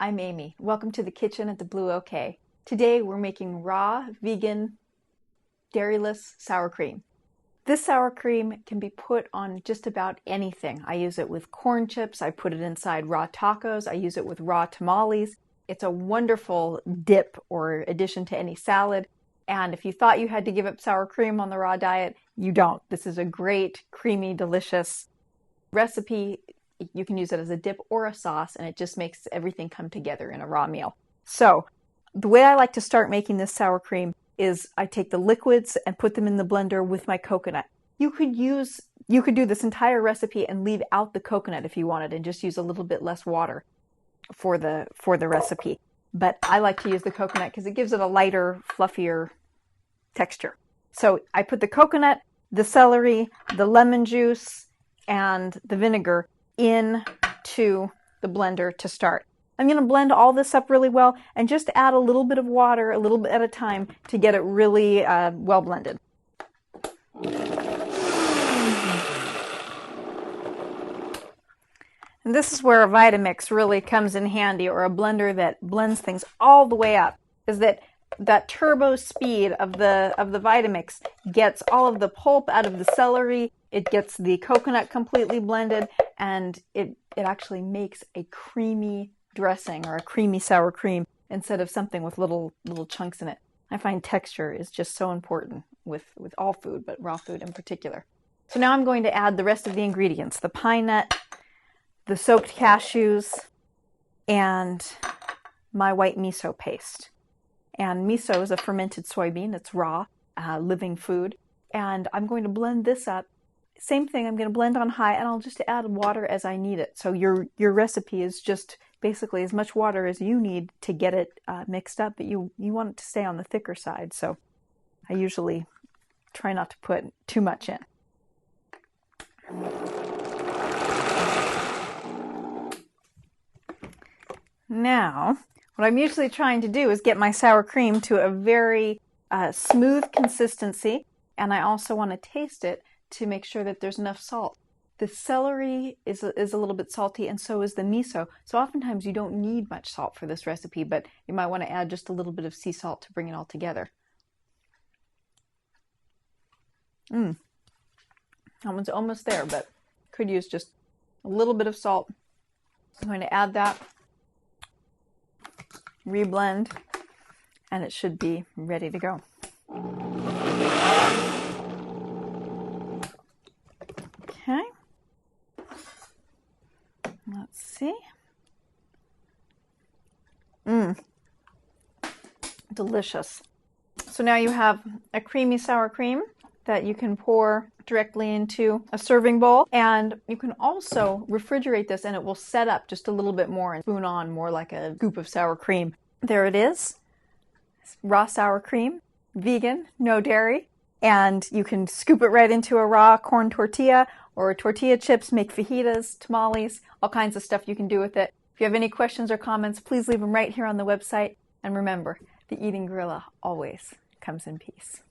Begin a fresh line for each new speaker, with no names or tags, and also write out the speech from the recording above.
I'm Amy. Welcome to the kitchen at the Blue OK. Today we're making raw, vegan, dairyless sour cream. This sour cream can be put on just about anything. I use it with corn chips, I put it inside raw tacos, I use it with raw tamales. It's a wonderful dip or addition to any salad. And if you thought you had to give up sour cream on the raw diet, you don't. This is a great, creamy, delicious recipe. You can use it as a dip or a sauce, and it just makes everything come together in a raw meal. So the way I like to start making this sour cream is I take the liquids and put them in the blender with my coconut. You could do this entire recipe and leave out the coconut if you wanted and just use a little bit less water for the recipe. But I like to use the coconut because it gives it a lighter, fluffier texture. So I put the coconut, the celery, the lemon juice, and the vinegar into the blender to start. I'm going to blend all this up really well and just add a little bit of water, a little bit at a time, to get it really well blended. And this is where a Vitamix really comes in handy, or a blender that blends things all the way up, is that turbo speed of the Vitamix gets all of the pulp out of the celery, it gets the coconut completely blended, and it actually makes a creamy dressing or a creamy sour cream instead of something with little chunks in it. I find texture is just so important with all food, but raw food in particular. So now I'm going to add the rest of the ingredients, the pine nut, the soaked cashews, and my white miso paste. And miso is a fermented soybean. It's raw, living food. And I'm going to blend this up. Same thing, I'm going to blend on high, and I'll just add water as I need it. So your recipe is just basically as much water as you need to get it mixed up, but you want it to stay on the thicker side. So I usually try not to put too much in. Now, what I'm usually trying to do is get my sour cream to a very smooth consistency, and I also want to taste it to make sure that there's enough salt. The celery is a little bit salty, and so is the miso. So oftentimes you don't need much salt for this recipe, but you might want to add just a little bit of sea salt to bring it all together. That one's almost there, but could use just a little bit of salt. I'm going to add that, reblend, and it should be ready to go. Okay, let's see. Delicious. So now you have a creamy sour cream that you can pour directly into a serving bowl, and you can also refrigerate this and it will set up just a little bit more and spoon on more like a scoop of sour cream. There it is. Raw sour cream, vegan, no dairy, and you can scoop it right into a raw corn tortilla or tortilla chips, make fajitas, tamales, all kinds of stuff you can do with it. If you have any questions or comments, please leave them right here on the website. And remember, the eating gorilla always comes in peace.